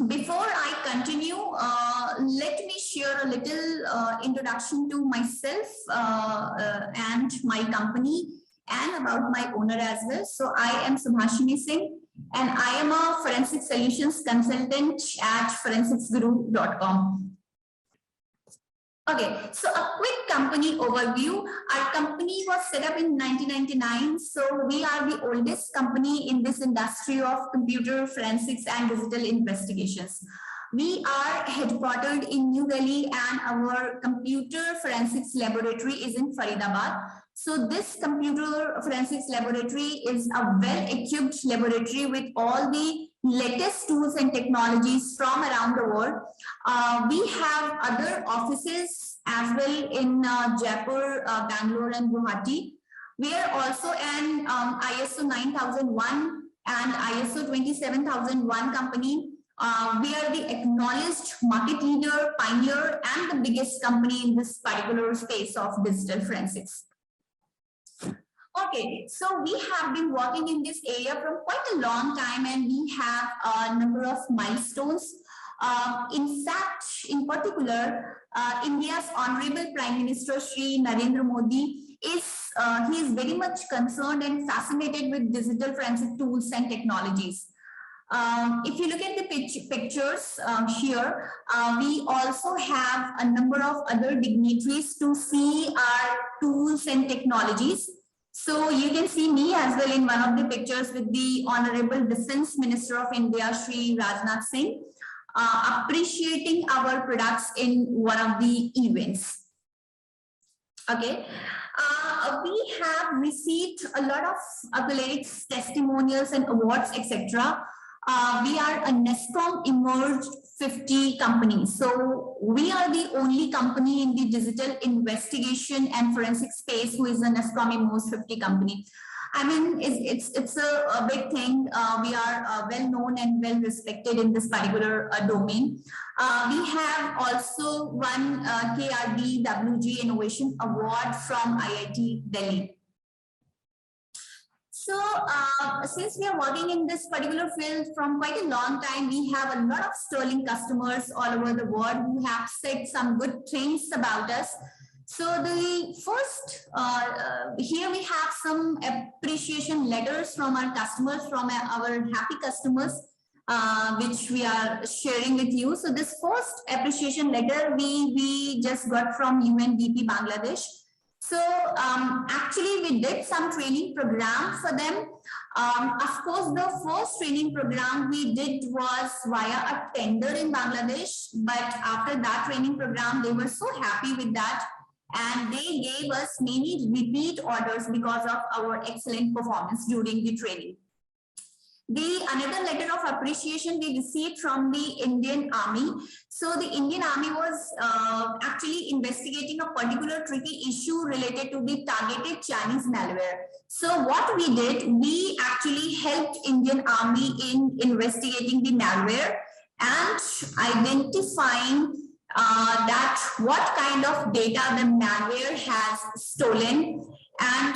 Before I continue, let me share a little introduction to myself and my company and about my owner as well. So I am Subhashini Singh and I am a forensic solutions consultant at forensicsguru.com. Okay, so a quick company overview. Our company was set up in 1999. So we are the oldest company in this industry of computer forensics and digital investigations. We are headquartered in New Delhi and our computer forensics laboratory is in Faridabad. So this computer forensics laboratory is a well-equipped laboratory with all the latest tools and technologies from around the world. We have other offices as well in Jaipur, Bangalore and Guwahati. We are also an ISO 9001 and ISO 27001 company. We are the acknowledged market leader, pioneer, and the biggest company in this particular space of digital forensics. Okay, so we have been working in this area for quite a long time and we have a number of milestones. In fact, in particular, India's Honorable Prime Minister Shri Narendra Modi he is very much concerned and fascinated with digital forensic tools and technologies. If you look at the pictures here, we also have a number of other dignitaries to see our tools and technologies. So you can see me as well in one of the pictures with the Honorable Defense Minister of India, Shri Rajnath Singh, appreciating our products in one of the events. Okay. We have received a lot of accolades, testimonials, and awards, etc. We are a NESCOM emerged 50 company. So we are the only company in the digital investigation and forensic space who is a NESCOM emerged 50 company. I mean, it's a big thing. We are well known and well respected in this particular domain. We have also won KRD WG Innovation Award from IIT Delhi. So since we are working in this particular field from quite a long time, we have a lot of sterling customers all over the world who have said some good things about us. So the first, here we have some appreciation letters from our customers, from our happy customers, which we are sharing with you. So this first appreciation letter we just got from UNDP Bangladesh. So actually we did some training program for them. Of course, the first training program we did was via a tender in Bangladesh, but after that training program, they were so happy with that and they gave us many repeat orders because of our excellent performance during the training. Another letter of appreciation we received from the Indian Army. So the Indian Army was actually investigating a particular tricky issue related to the targeted Chinese malware. So what we did, we actually helped Indian Army in investigating the malware and identifying that what kind of data the malware has stolen and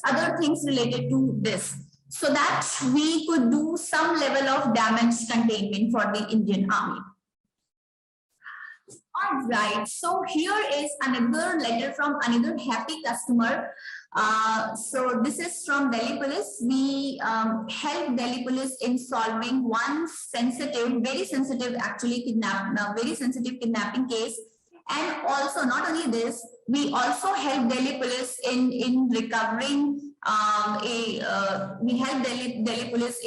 other things related to this, so that we could do some level of damage containment for the Indian Army. All right, so here is another letter from another happy customer. So this is from Delhi Police. We helped Delhi Police in solving one very sensitive kidnapping case. And also, not only this, we also helped Delhi Police in recovering we helped Delhi Police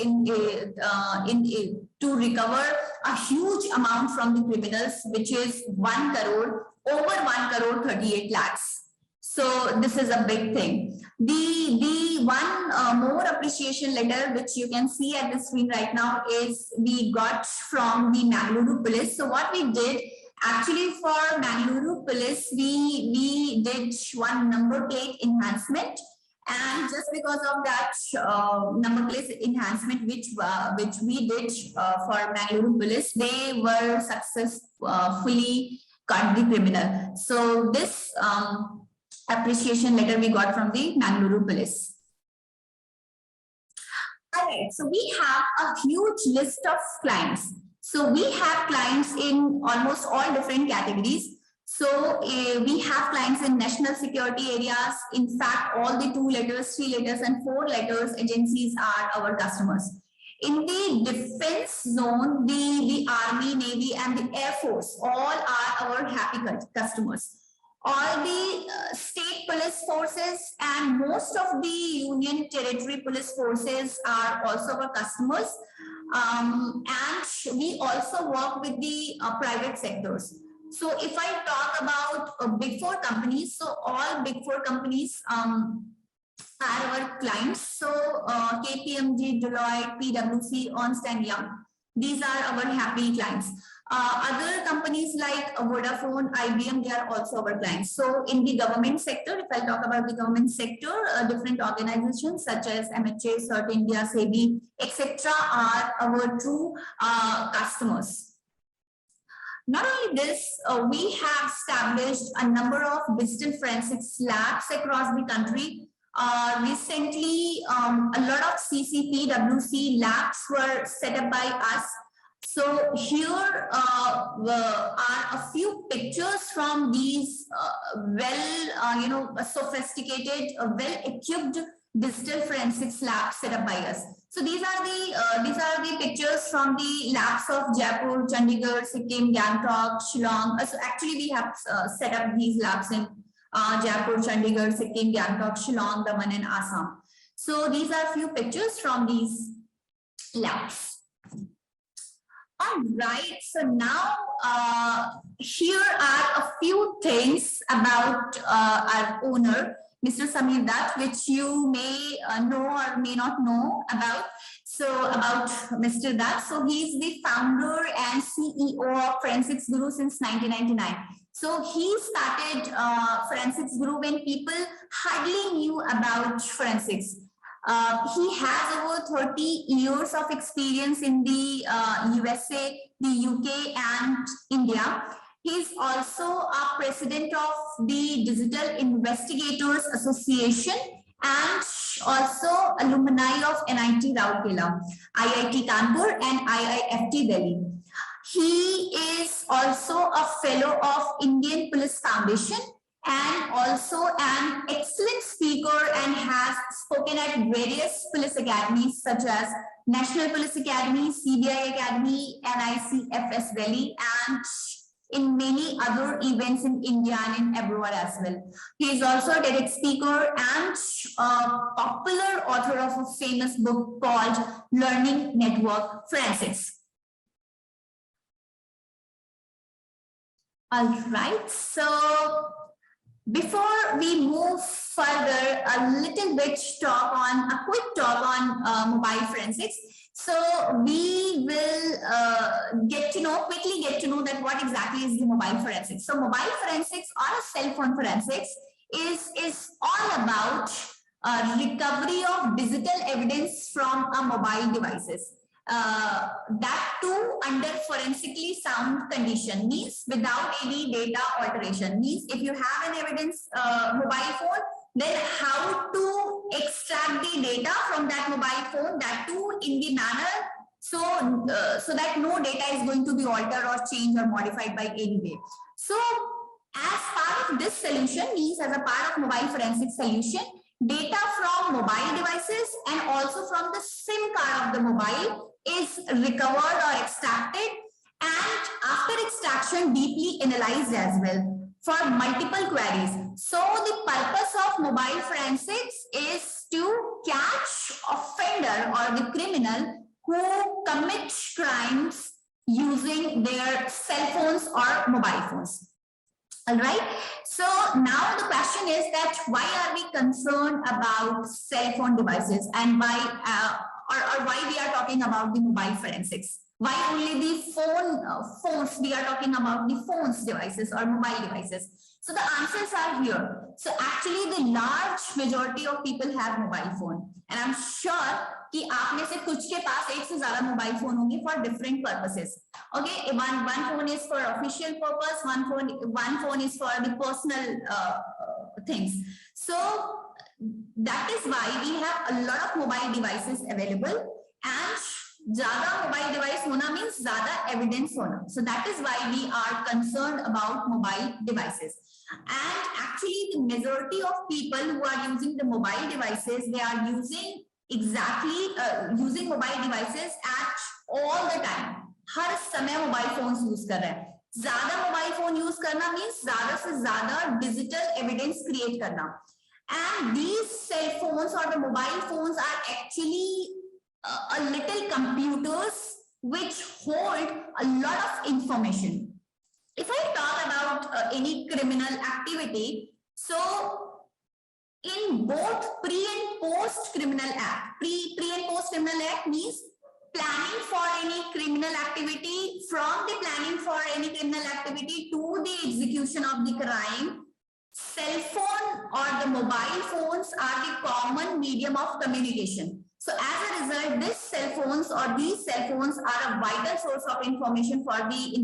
to recover a huge amount from the criminals, which is over 1 crore 38 lakhs. So this is a big thing. The one more appreciation letter, which you can see at the screen right now, is we got from the Mangaluru Police. So what we did, actually for Mangaluru Police, we did one number plate enhancement. And just because of that number plate enhancement, which we did for Mangaluru Police, they were successfully caught the criminal. So this appreciation letter we got from the Mangaluru Police. All right, so we have a huge list of clients. So we have clients in almost all different categories. So we have clients in national security areas. In fact, all the 2 letters, 3 letters, and 4 letters agencies are our customers. In the defense zone, the Army, Navy, and the Air Force all are our happy customers. All the state police forces and most of the union territory police forces are also our customers. And we also work with the private sectors. So if I talk about big 4 companies, so all big 4 companies are our clients. So KPMG, Deloitte, PwC, Ernst & Young. These are our happy clients. Other companies like Vodafone, IBM, they are also our clients. So in the government sector, if I talk about the government sector, different organizations such as MHA, CERT India, SEBI, etc. are our true customers. Not only this, we have established a number of digital forensics labs across the country. Recently, a lot of CCPWC labs were set up by us. So here are a few pictures from these sophisticated, well-equipped digital forensics labs set up by us. So these are the pictures from the labs of Jaipur, Chandigarh, Sikkim, Gangtok, Shillong. So actually, we have set up these labs in Jaipur, Chandigarh, Sikkim, Gangtok, Shillong, Daman, and Assam. So these are a few pictures from these labs. All right, so now here are a few things about our owner, Mr. Samir Dutt, which you may know or may not know about. So about Mr. Dutt, so he's the founder and CEO of Forensics Guru since 1999. So he started Forensics Guru when people hardly knew about forensics. He has over 30 years of experience in the USA, the UK, and India. He's also a president of the Digital Investigators Association and also alumni of NIT Rourkela, IIT Kanpur, and IIFT Delhi. He is also a fellow of Indian Police Foundation and also an excellent speaker and has spoken at various police academies such as National Police Academy, CBI Academy, NICFS Delhi, and in many other events in India and in abroad as well. He is also a TEDx speaker and a popular author of a famous book called Learning Network Forensics. All right, so before we move further, a little bit a quick talk on mobile forensics. So we will quickly get to know that what exactly is the mobile forensics. So mobile forensics or cell phone forensics is all about recovery of digital evidence from a mobile devices. That too under forensically sound condition, means without any data alteration. Means if you have an evidence mobile phone, then how to extract the data from that mobile phone, that too in the manner so that no data is going to be altered or changed or modified by any way. So as part of this solution, means as a part of mobile forensic solution, data from mobile devices and also from the SIM card of the mobile is recovered or extracted, and after extraction deeply analyzed as well for multiple queries. So the purpose of mobile forensics is to catch offender or the criminal who commit crimes using their cell phones or mobile phones. All right. So now the question is that why are we concerned about cell phone devices and why or why we are talking about the mobile forensics? Why only the phones? We are talking about the phones devices or mobile devices. So the answers are here. So actually the large majority of people have mobile phone, and I'm sure कि आप में से कुछ के पास एक से ज़्यादा mobile phone होंगे for different purposes. Okay, one phone is for official purpose, one phone is for the personal things. So that is why we have a lot of mobile devices available, and ज़्यादा mobile device होना means ज़्यादा evidence होना. So that is why we are concerned about mobile devices. And actually, the majority of people who are using the mobile devices, they are using using mobile devices at all the time. हर समय mobile phones use कर रहे हैं. ज़्यादा mobile phone use करना means ज़्यादा से ज़्यादा digital evidence create करना. And these cell phones or the mobile phones are actually a little computers which hold a lot of information. If I talk about any criminal activity, so in both pre and post criminal act, pre and post criminal act means planning for any criminal activity, from the planning for any criminal activity to the execution of the crime. Cell phone or the mobile phones are the common medium of communication. So as a result, these cell phones are a vital source of information for the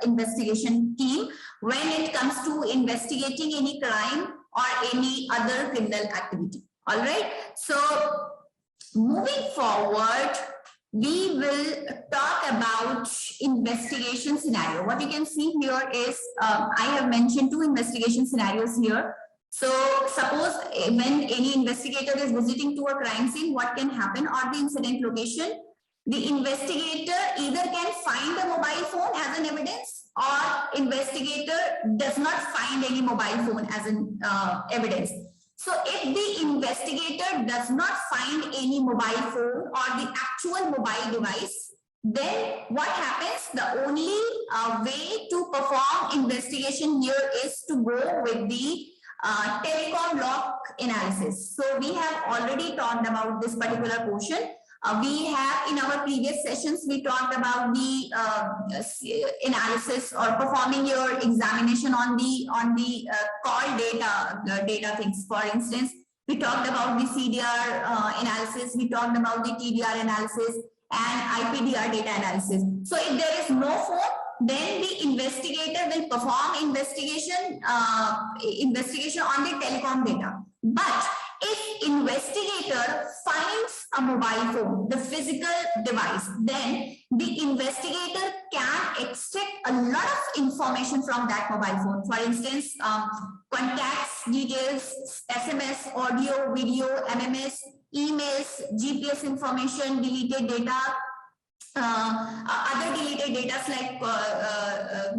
investigation team when it comes to investigating any crime or any other criminal activity. All right. So moving forward, we will talk about investigation scenario. What you can see here is I have mentioned two investigation scenarios here. So suppose when any investigator is visiting to a crime scene, what can happen or the incident location? The investigator either can find a mobile phone as an evidence, or investigator does not find any mobile phone as an evidence. So if the investigator does not find any mobile phone or the actual mobile device, then what happens? The only way to perform investigation here is to go with the telecom lock analysis. So we have already talked about this particular portion. We have in our previous sessions, we talked about the analysis or performing your examination on the call data things. For instance, we talked about the CDR analysis, we talked about the TDR analysis and IPDR data analysis. So if there is no phone, then the investigator will perform investigation on the telecom data. But if investigator finds a mobile phone, the physical device, then the investigator can extract a lot of information from that mobile phone. For instance, contacts, details, SMS, audio, video, MMS, emails, GPS information, deleted data, other deleted data like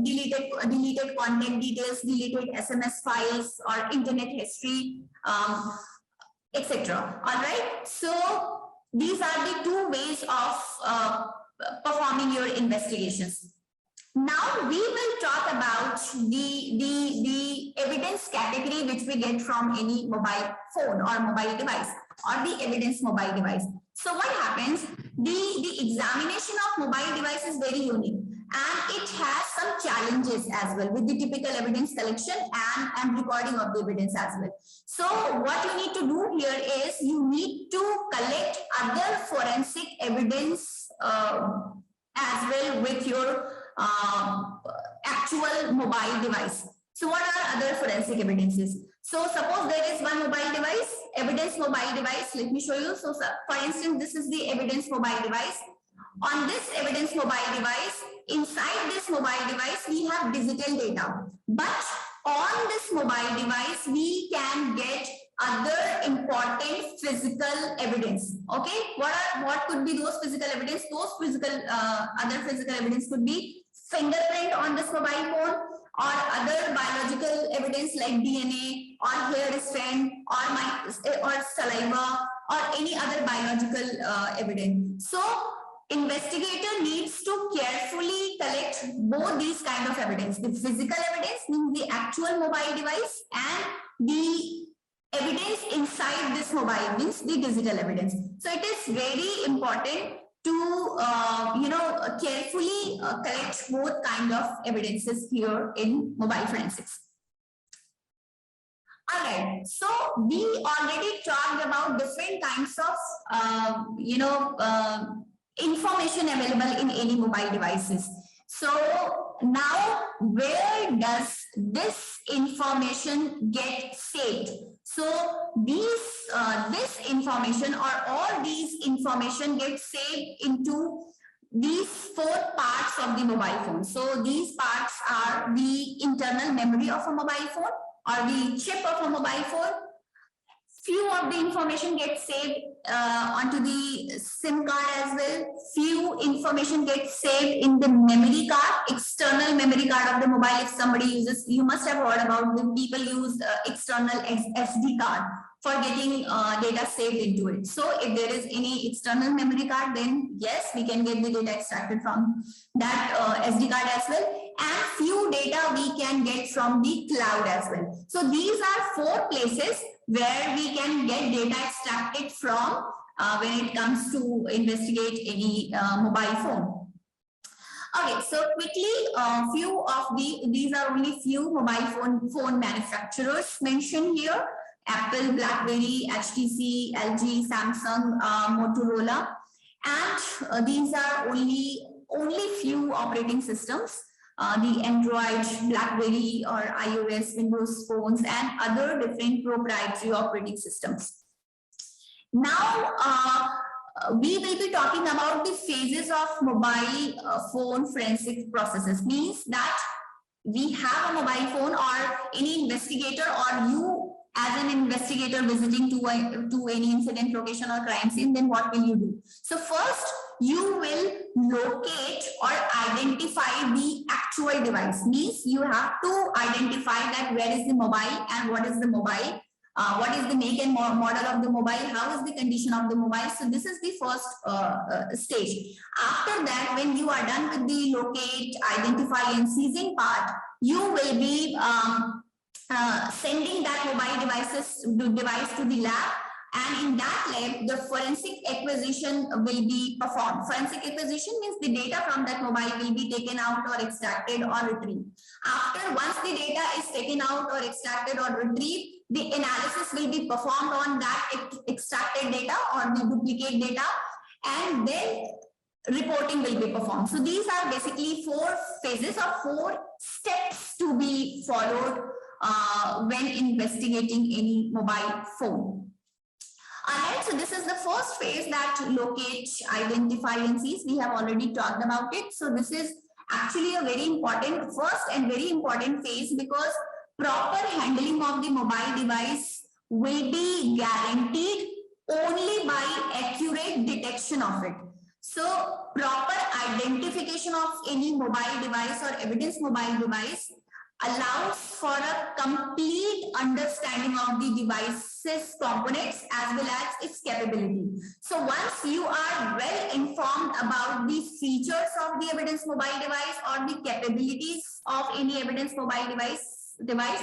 deleted contact details, deleted SMS files or internet history, etc. All right. So these are the two ways of performing your investigations. Now we will talk about the evidence category which we get from any mobile phone or mobile device or the evidence mobile device. So what happens? The examination of mobile device is very unique and it has some challenges as well with the typical evidence collection and recording of the evidence as well. So what you need to do here is you need to collect other forensic evidence as well with your actual mobile device. So what are other forensic evidences? So suppose there is one mobile device, evidence mobile device. Let me show you. So for instance, this is the evidence mobile device. On this evidence mobile device, inside this mobile device, we have digital data. But on this mobile device, we can get other important physical evidence. Okay, what could be those physical evidence? Those other physical evidence could be fingerprint on this mobile phone, or other biological evidence like DNA or hair strand or saliva or any other biological evidence. So investigator needs to carefully collect both these kind of evidence. The physical evidence means the actual mobile device, and the evidence inside this mobile means the digital evidence. So it is very important to carefully collect both kind of evidences here in mobile forensics. All right, so we already talked about different kinds of information available in any mobile devices. So now where does this information get saved? So this information information or all these information get saved into these 4 parts of the mobile phone. So these parts are the internal memory of a mobile phone or the chip of a mobile phone. Few of the information gets saved onto the SIM card as well. Few information gets saved in the memory card, external memory card of the mobile. If somebody uses, you must have heard about the people use external SD card for getting data saved into it. So if there is any external memory card, then yes, we can get the data extracted from that SD card as well. And few data we can get from the cloud as well. So these are 4 places where we can get data extracted from when it comes to investigate any mobile phone. Okay, so quickly, these are only few mobile phone manufacturers mentioned here: Apple, BlackBerry, HTC, LG, Samsung, Motorola, and these are only few operating systems. The Android, BlackBerry or iOS, Windows phones, and other different proprietary operating systems. Now, we will be talking about the phases of mobile phone forensic processes. Means that we have a mobile phone, or any investigator, or you as an investigator visiting to any incident location or crime scene, then what will you do? So first, you will locate or identify the actual device. Means you have to identify that where is the mobile and what is the mobile, what is the make and model of the mobile, how is the condition of the mobile. So this is the first stage. After that, when you are done with the locate, identify and seizing part, you will be sending that mobile device to the lab, and in that lab the forensic acquisition will be performed. Forensic acquisition means the data from that mobile will be taken out or extracted or retrieved. Once the data is taken out or extracted or retrieved, the analysis will be performed on that extracted data or the duplicate data, and then reporting will be performed. So these are basically 4 phases or 4 steps to be followed when investigating any mobile phone. Alright, so this is the first phase, that locate, identify and seize. We have already talked about it. So this is actually a very important first and very important phase, because proper handling of the mobile device will be guaranteed only by accurate detection of it. So proper identification of any mobile device or evidence mobile device allows for a complete understanding of the device's components as well as its capability. So once you are well informed about the features of the evidence mobile device or the capabilities of any evidence mobile device,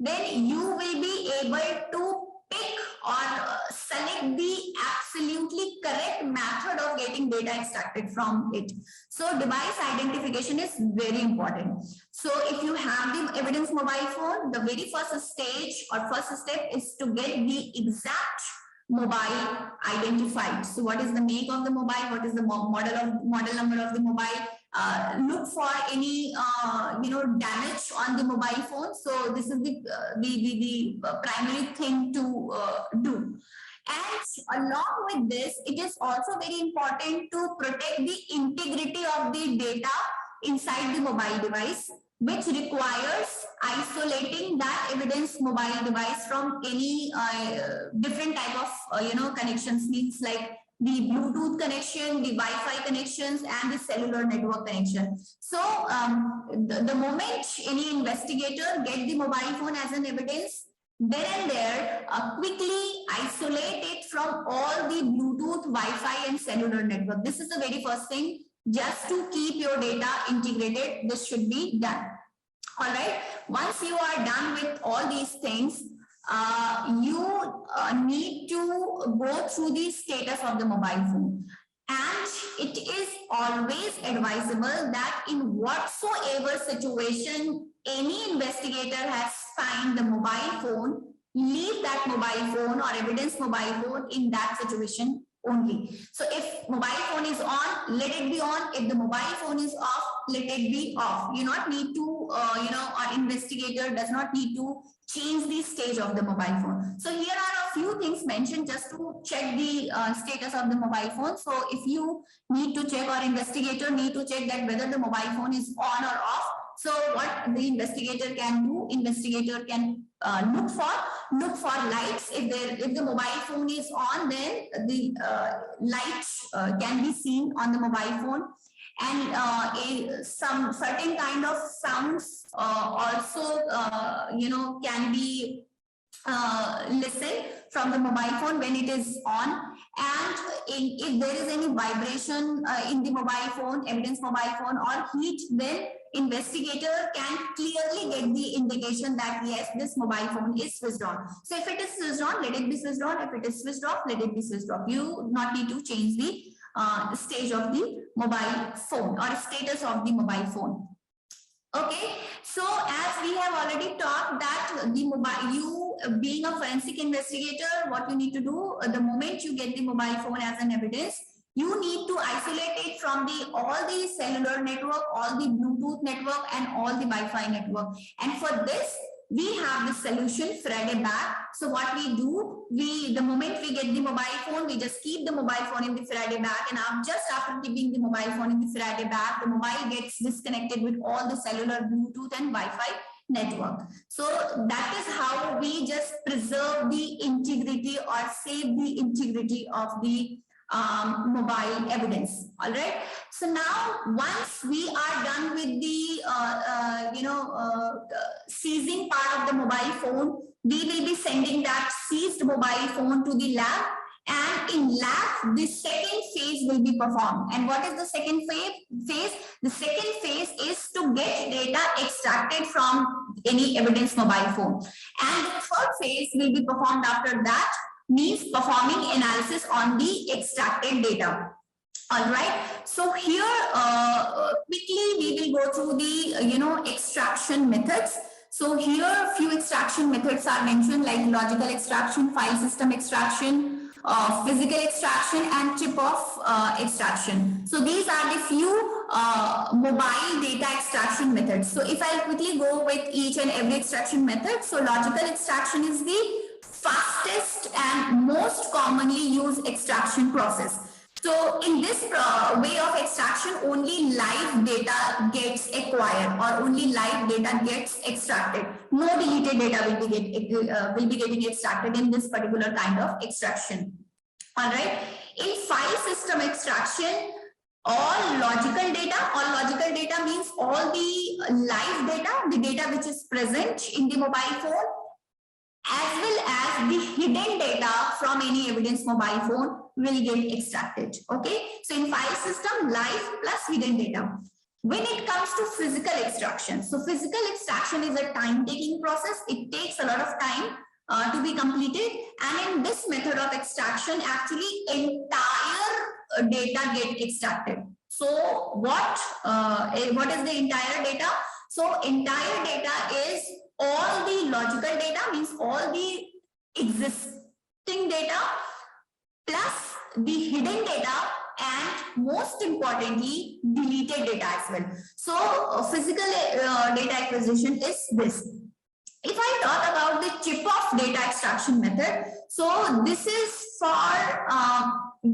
then you will be able to pick or select the absolutely correct method of getting data extracted from it. So device identification is very important. So if you have the evidence mobile phone, the very first stage or first step is to get the exact mobile identified. So what is the make of the mobile? What is the model number of the mobile? Look for any damage on the mobile phone. So this is the primary thing to do. And along with this, it is also very important to protect the integrity of the data inside the mobile device, which requires isolating that evidence mobile device from any different type of connections. Means like the Bluetooth connection, the Wi-Fi connections, and the cellular network connection. So the moment any investigator get the mobile phone as an evidence, then and there quickly isolate it from all the Bluetooth, Wi-Fi, and cellular network. This is the very first thing. Just to keep your data integrated, this should be done. All right. Once you are done with all these things, you need to go through the status of the mobile phone. And it is always advisable that in whatsoever situation any investigator has found the mobile phone, leave that mobile phone or evidence mobile phone in that situation only. So if mobile phone is on, let it be on. If the mobile phone is off, let it be off. You not need to, our investigator does not need to change the stage of the mobile phone. So here are a few things mentioned just to check the status of the mobile phone. So if you need to check, or investigator need to check that whether the mobile phone is on or off, so what the investigator can do, investigator can look for lights. If the mobile phone is on, then the lights can be seen on the mobile phone, and some certain kind of sounds also can be listen from the mobile phone when it is on. And if there is any vibration in the mobile phone, evidence mobile phone, or heat, then investigator can clearly get the indication that yes, this mobile phone is switched on. So if it is switched on, let it be switched on. If it is switched off, let it be switched off. You not need to change the stage of the mobile phone or status of the mobile phone. Okay, so as we have already talked that the mobile, you being a forensic investigator, what you need to do the moment you get the mobile phone as an evidence, you need to isolate it from all the cellular network, all the Bluetooth network, and all the Wi-Fi network. And for this, we have the solution Friday back. So what we do, the moment we get the mobile phone, we just keep the mobile phone in the Friday back, and just after keeping the mobile phone in the Friday back, the mobile gets disconnected with all the cellular, Bluetooth, and Wi-Fi network. So that is how we just preserve the integrity or save the integrity of the mobile evidence. All right. So now, once we are done with the seizing part of the mobile phone, we will be sending that seized mobile phone to the lab, and in lab, the second phase will be performed. And what is the second phase? The second phase is to get data extracted from any evidence mobile phone, and the third phase will be performed after that, means performing analysis on the extracted data. All right. So here, quickly we will go through the extraction methods. So here, few extraction methods are mentioned, like logical extraction, file system extraction, physical extraction, and tip-off extraction. So these are the few mobile data extraction methods. So if I quickly go with each and every extraction method, so logical extraction is the fastest and most commonly used extraction process. So in this way of extraction, only live data gets acquired, or only live data gets extracted. No deleted data will be getting extracted in this particular kind of extraction. All right. In file system extraction, all logical data means all the live data, the data which is present in the mobile phone, as well as the hidden data from any evidence mobile phone will get extracted. Okay, so in file system, live plus hidden data. When it comes to physical extraction, so physical extraction is a time-taking process. It takes a lot of time to be completed, and in this method of extraction, actually entire data get extracted. So what is the entire data? So entire data is all the logical data, means all the existing data plus the hidden data, and most importantly deleted data as well. So physical data acquisition is this. If I talk about the chip-off data extraction method, so this is for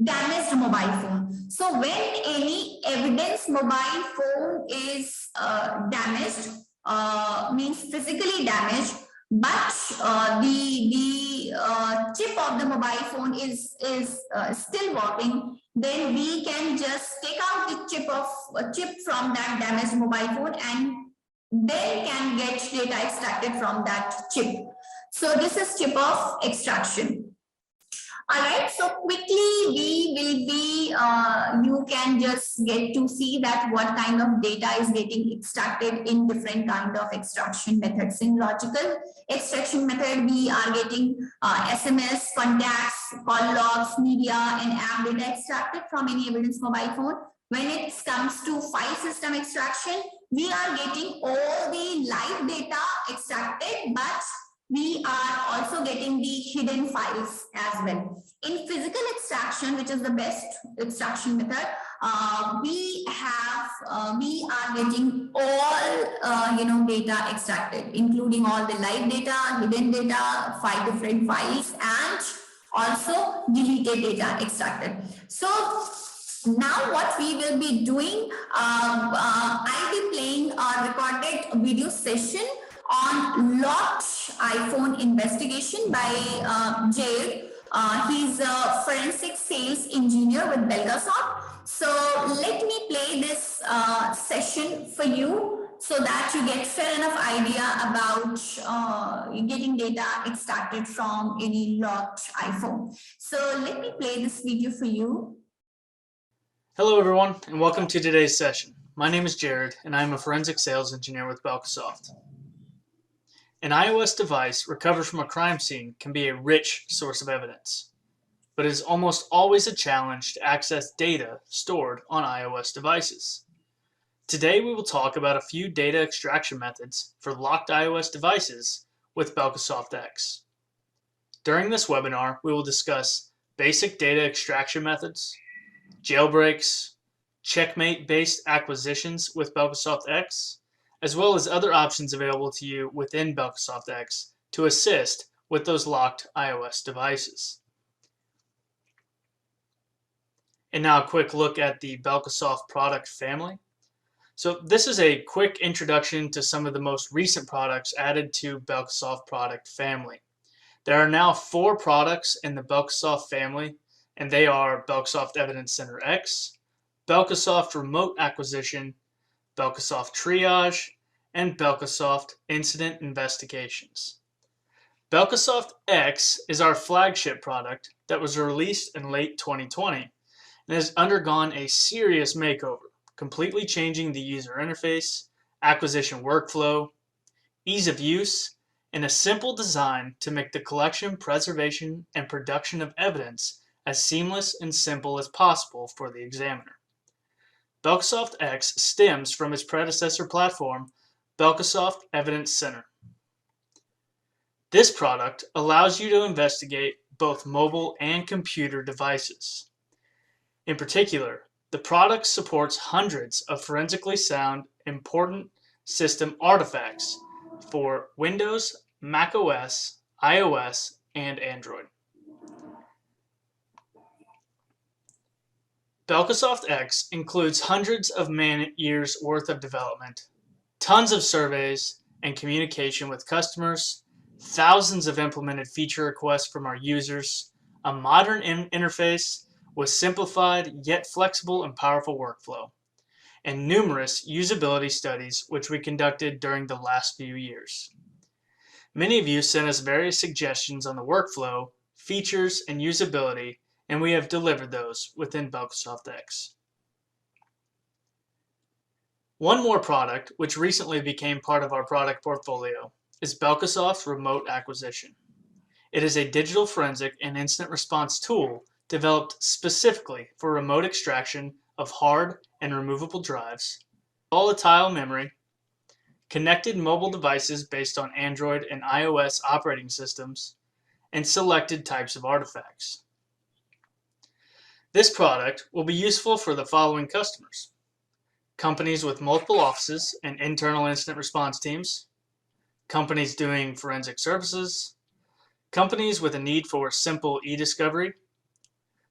damaged mobile phone. So when any evidence mobile phone is damaged, means physically damaged, but the chip of the mobile phone is still working, then we can just take out the chip from that damaged mobile phone, and then can get data extracted from that chip. So this is chip of extraction. All right, so quickly we will be, you can just get to see that what kind of data is getting extracted in different kind of extraction methods. In logical extraction method, we are getting SMS, contacts, call logs, media, and app data extracted from any evidence mobile phone. When it comes to file system extraction, we are getting all the live data extracted, but we are also getting the hidden files as well. In physical extraction, which is the best extraction method, we are getting all data extracted, including all the live data, hidden data, 5 different files, and also deleted data extracted. So now what we will be doing, I'll be playing a recorded video session on locked iPhone investigation by Jared. He's a forensic sales engineer with Belgasoft. So let me play this session for you so that you get fair enough idea about getting data extracted from any locked iPhone. So let me play this video for you. Hello everyone, and welcome to today's session. My name is Jared, and I am a forensic sales engineer with Belgasoft. An iOS device recovered from a crime scene can be a rich source of evidence, but it is almost always a challenge to access data stored on iOS devices. Today we will talk about a few data extraction methods for locked iOS devices with Belgasoft X. During this webinar, we will discuss basic data extraction methods, jailbreaks, checkmate-based acquisitions with Belgasoft X, as well as other options available to you within Belgasoft X to assist with those locked iOS devices. And now a quick look at the Belgasoft product family. So this is a quick introduction to some of the most recent products added to Belgasoft product family. There are now 4 products in the Belgasoft family, and they are Belgasoft Evidence Center X, Belgasoft Remote Acquisition, Belgasoft Triage, and Belgasoft Incident Investigations. Belgasoft X is our flagship product that was released in late 2020 and has undergone a serious makeover, completely changing the user interface, acquisition workflow, ease of use, and a simple design to make the collection, preservation, and production of evidence as seamless and simple as possible for the examiner. Belgasoft X stems from its predecessor platform, Belgasoft Evidence Center. This product allows you to investigate both mobile and computer devices. In particular, the product supports hundreds of forensically sound, important system artifacts for Windows, macOS, iOS, and Android. Belgasoft X includes hundreds of man-years worth of development, tons of surveys and communication with customers, thousands of implemented feature requests from our users, a modern interface with simplified yet flexible and powerful workflow, and numerous usability studies which we conducted during the last few years. Many of you sent us various suggestions on the workflow, features, and usability, and we have delivered those within Belgasoft X. One more product, which recently became part of our product portfolio, is Belgasoft Remote Acquisition. It is a digital forensic and incident response tool developed specifically for remote extraction of hard and removable drives, volatile memory, connected mobile devices based on Android and iOS operating systems, and selected types of artifacts. This product will be useful for the following customers: companies with multiple offices and internal incident response teams, companies doing forensic services, companies with a need for simple e-discovery,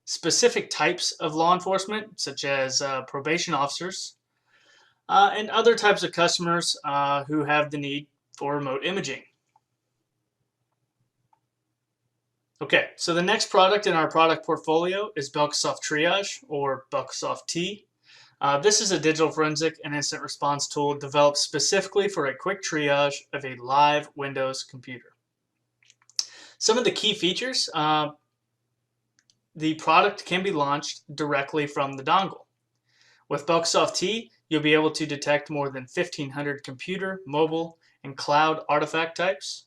specific types of law enforcement such as probation officers, and other types of customers who have the need for remote imaging. Okay, so the next product in our product portfolio is Belgasoft Triage, or Belgasoft T. This is a digital forensic and incident response tool developed specifically for a quick triage of a live Windows computer. Some of the key features: the product can be launched directly from the dongle. With Belgasoft T, you'll be able to detect more than 1,500 computer, mobile, and cloud artifact types.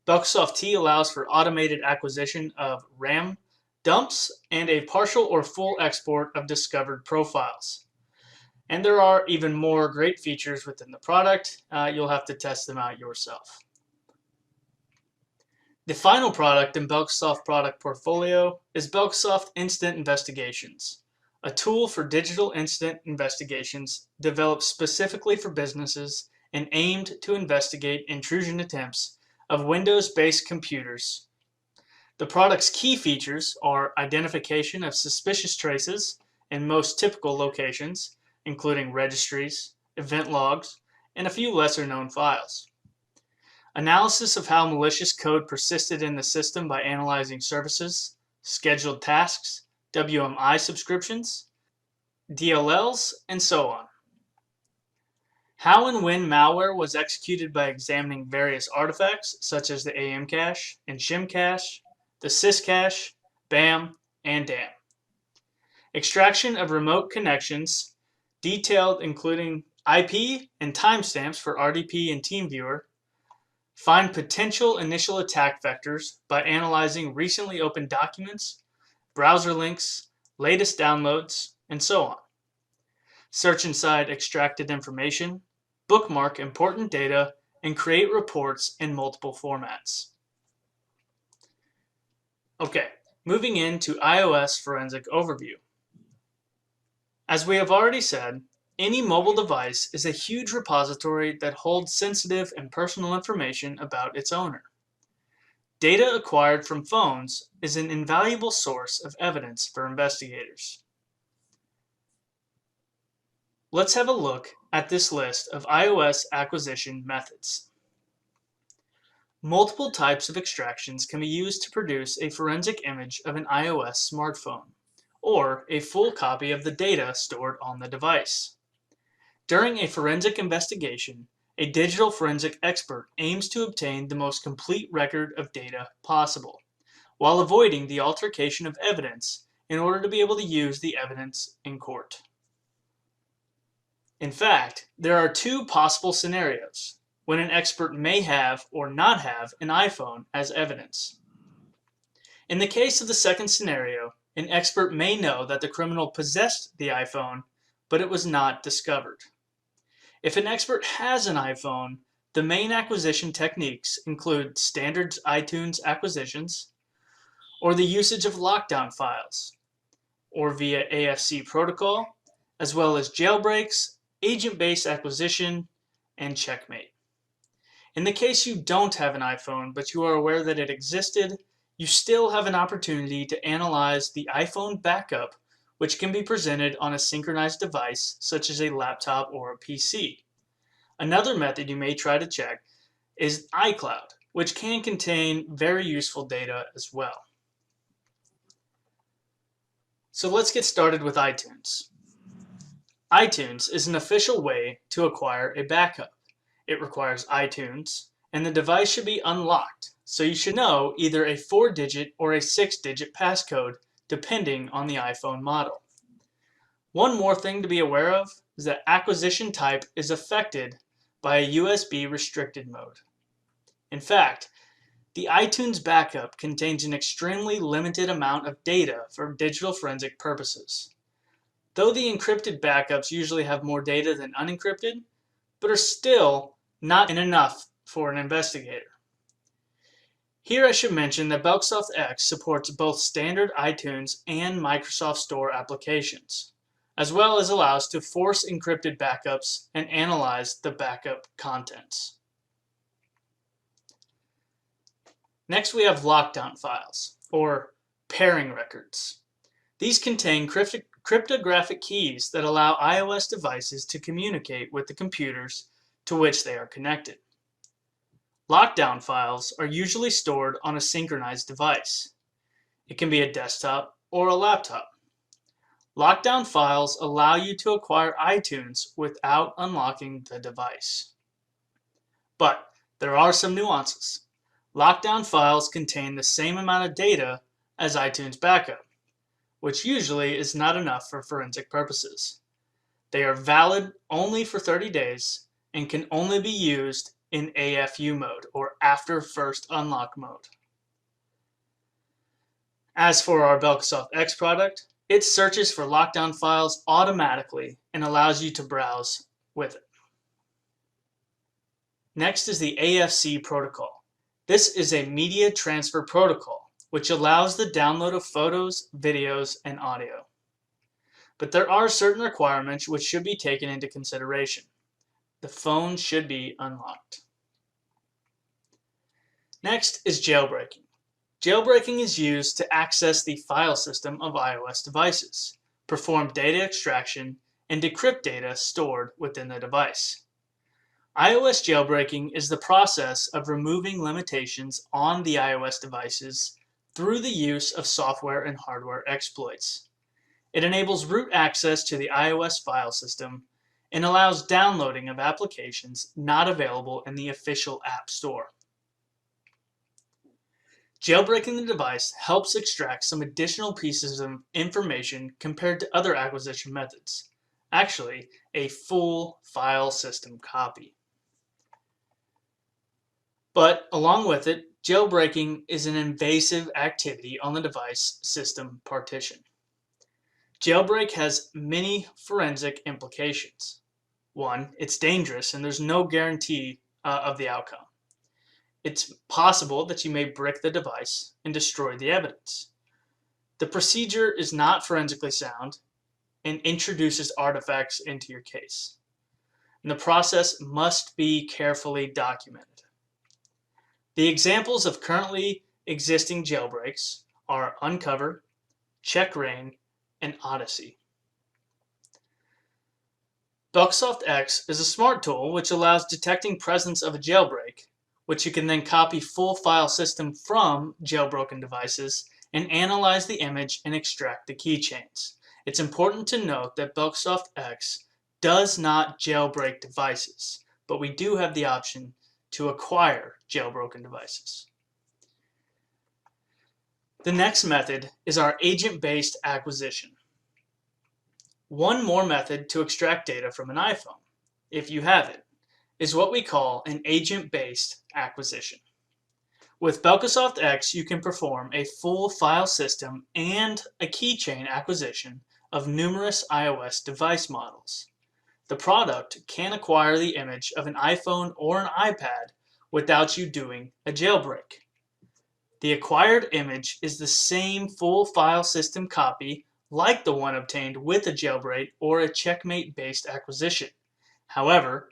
Belgasoft T allows for automated acquisition of RAM dumps and a partial or full export of discovered profiles. And there are even more great features within the product. You'll have to test them out yourself. The final product in Belgasoft product portfolio is Belgasoft Incident Investigations, a tool for digital incident investigations developed specifically for businesses and aimed to investigate intrusion attempts of Windows-based computers. The product's key features are identification of suspicious traces in most typical locations, including registries, event logs, and a few lesser-known files. Analysis of how malicious code persisted in the system by analyzing services, scheduled tasks, WMI subscriptions, DLLs, and so on. How and when malware was executed by examining various artifacts such as the AM cache and shim cache, the sys cache, BAM, and DAM. Extraction of remote connections, detailed including IP and timestamps for RDP and TeamViewer. Find potential initial attack vectors by analyzing recently opened documents, browser links, latest downloads, and so on. Search inside extracted information, bookmark important data, and create reports in multiple formats. Okay, moving into iOS Forensic Overview. As we have already said, any mobile device is a huge repository that holds sensitive and personal information about its owner. Data acquired from phones is an invaluable source of evidence for investigators. Let's have a look at this list of iOS acquisition methods. Multiple types of extractions can be used to produce a forensic image of an iOS smartphone, or a full copy of the data stored on the device. During a forensic investigation, a digital forensic expert aims to obtain the most complete record of data possible, while avoiding the altercation of evidence in order to be able to use the evidence in court. In fact, there are two possible scenarios when an expert may have or not have an iPhone as evidence. In the case of the second scenario, an expert may know that the criminal possessed the iPhone, but it was not discovered. If an expert has an iPhone, the main acquisition techniques include standard iTunes acquisitions, or the usage of lockdown files, or via AFC protocol, as well as jailbreaks, agent-based acquisition, and checkmate. In the case you don't have an iPhone, but you are aware that it existed, you still have an opportunity to analyze the iPhone backup, which can be presented on a synchronized device such as a laptop or a PC. Another method you may try to check is iCloud, which can contain very useful data as well. So let's get started with iTunes. iTunes is an official way to acquire a backup. It requires iTunes, and the device should be unlocked, so you should know either a 4-digit or a 6-digit passcode depending on the iPhone model. One more thing to be aware of is that acquisition type is affected by a USB restricted mode. In fact, the iTunes backup contains an extremely limited amount of data for digital forensic purposes. Though the encrypted backups usually have more data than unencrypted, but are still not enough for an investigator. Here I should mention that Belksoft X supports both standard iTunes and Microsoft Store applications, as well as allows to force encrypted backups and analyze the backup contents. Next we have lockdown files, or pairing records. These contain cryptographic keys that allow iOS devices to communicate with the computers to which they are connected. Lockdown files are usually stored on a synchronized device. It can be a desktop or a laptop. Lockdown files allow you to acquire iTunes without unlocking the device. But there are some nuances. Lockdown files contain the same amount of data as iTunes backup, which usually is not enough for forensic purposes. They are valid only for 30 days and can only be used in AFU mode, or after first unlock mode. As for our Belksoft X product, it searches for lockdown files automatically and allows you to browse with it. Next is the AFC protocol. This is a media transfer protocol, which allows the download of photos, videos, and audio. But there are certain requirements which should be taken into consideration. The phone should be unlocked. Next is jailbreaking. Jailbreaking is used to access the file system of iOS devices, perform data extraction, and decrypt data stored within the device. iOS jailbreaking is the process of removing limitations on the iOS devices through the use of software and hardware exploits. It enables root access to the iOS file system and allows downloading of applications not available in the official App Store. Jailbreaking the device helps extract some additional pieces of information compared to other acquisition methods. Actually, a full file system copy. But along with it, jailbreaking is an invasive activity on the device system partition. Jailbreak has many forensic implications. One, it's dangerous and there's no guarantee of the outcome. It's possible that you may brick the device and destroy the evidence. The procedure is not forensically sound and introduces artifacts into your case. And the process must be carefully documented. The examples of currently existing jailbreaks are Uncover, CheckRain, and Odyssey. Belksoft X is a smart tool which allows detecting presence of a jailbreak, which you can then copy full file system from jailbroken devices and analyze the image and extract the keychains. It's important to note that Belksoft X does not jailbreak devices, but we do have the option to acquire jailbroken devices. The next method is our agent-based acquisition. One more method to extract data from an iPhone, if you have it, is what we call an agent-based acquisition. With Belksoft X, you can perform a full file system and a keychain acquisition of numerous iOS device models. The product can acquire the image of an iPhone or an iPad without you doing a jailbreak. The acquired image is the same full file system copy like the one obtained with a jailbreak or a checkmate-based acquisition. However,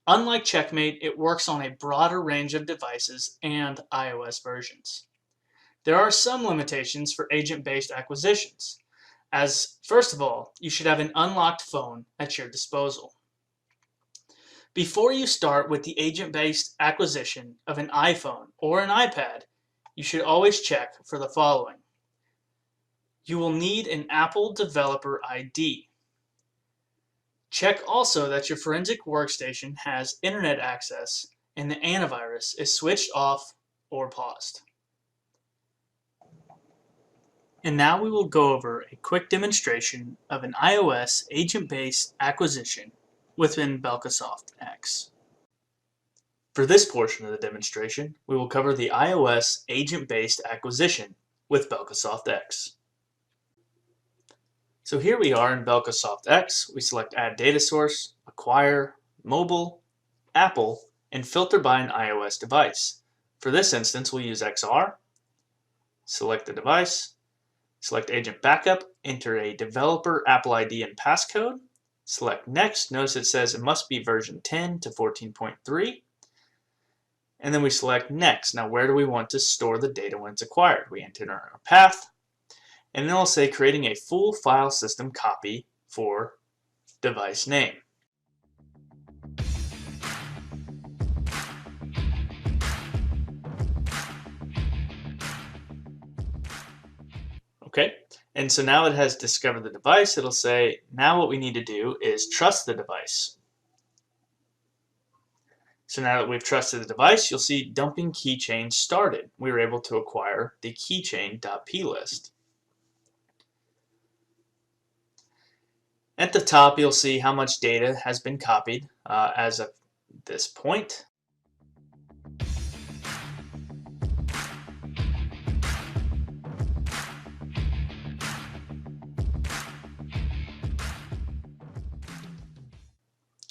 unlike Checkmate, it works on a broader range of devices and iOS versions. There are some limitations for agent-based acquisitions, as first of all, you should have an unlocked phone at your disposal. Before you start with the agent-based acquisition of an iPhone or an iPad, you should always check for the following. You will need an Apple Developer ID. Check also that your forensic workstation has internet access and the antivirus is switched off or paused. And now we will go over a quick demonstration of an iOS agent-based acquisition within Belksoft X. For this portion of the demonstration, we will cover the iOS agent-based acquisition with Belksoft X. So here we are in Belksoft X. We select Add Data Source, Acquire, Mobile, Apple, and filter by an iOS device. For this instance, we'll use XR. Select the device. Select Agent Backup. Enter a developer Apple ID and passcode. Select Next. Notice it says it must be version 10 to 14.3. And then we select Next. Now where do we want to store the data when it's acquired? We enter our path. And then it'll say creating a full file system copy for device name. Okay, and so now it has discovered the device. It'll say now what we need to do is trust the device. So now that we've trusted the device, you'll see dumping keychain started. We were able to acquire the keychain.plist. At the top, you'll see how much data has been copied as of this point.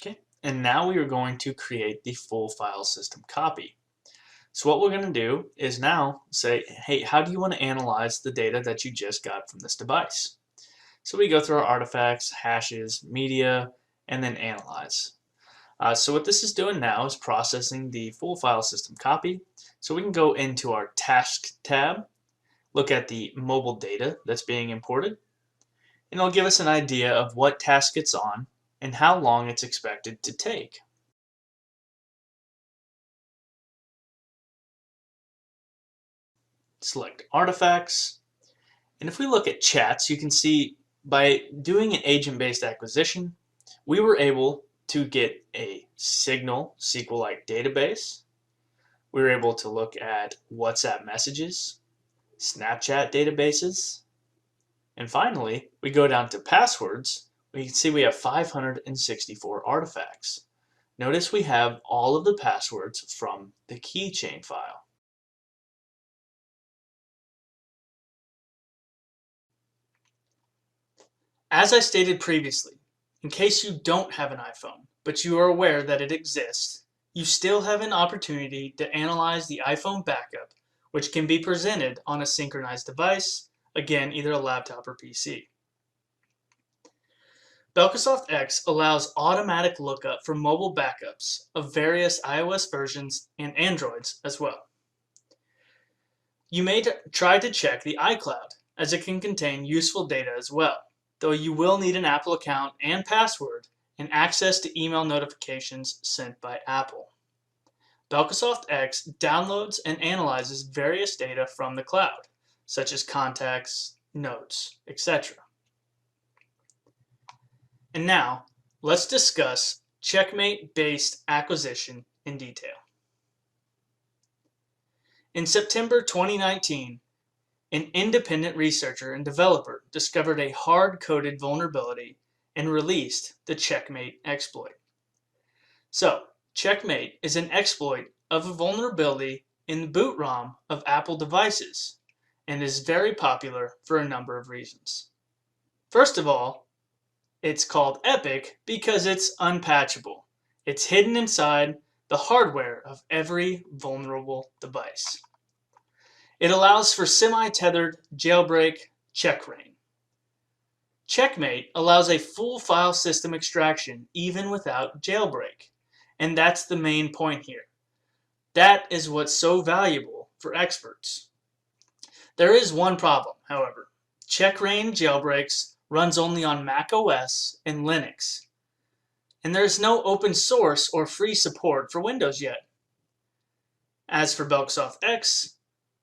Okay, and now we are going to create the full file system copy. So what we're going to do is now say, hey, how do you want to analyze the data that you just got from this device? So we go through our artifacts, hashes, media, and then analyze. So what this is doing now is processing the full file system copy. So we can go into our task tab look at the mobile data that's being imported, and it'll give us an idea of what task it's on and how long it's expected to take. Select artifacts, and if we look at chats, you can see by doing an agent-based acquisition, we were able to get a Signal SQLite database. We were able to look at WhatsApp messages, Snapchat databases, and finally, we go down to passwords. We can see we have 564 artifacts. Notice we have all of the passwords from the keychain file. As I stated previously, in case you don't have an iPhone, but you are aware that it exists, you still have an opportunity to analyze the iPhone backup, which can be presented on a synchronized device, again, either a laptop or PC. Belkasoft X allows automatic lookup for mobile backups of various iOS versions and Androids as well. You may try to check the iCloud, as it can contain useful data as well, though you will need an Apple account and password and access to email notifications sent by Apple. Belkasoft X downloads and analyzes various data from the cloud, such as contacts, notes, etc. And now, let's discuss Checkmate-based acquisition in detail. In September 2019, an independent researcher and developer discovered a hard-coded vulnerability and released the Checkmate exploit. So, Checkmate is an exploit of a vulnerability in the boot ROM of Apple devices and is very popular for a number of reasons. First of all, it's called Epic because it's unpatchable. It's hidden inside the hardware of every vulnerable device. It allows for semi-tethered jailbreak checkrain. Checkmate allows a full file system extraction even without jailbreak. And that's the main point here. That is what's so valuable for experts. There is one problem, however. Checkrain jailbreaks runs only on Mac OS and Linux. And there's no open source or free support for Windows yet. As for Belkasoft X,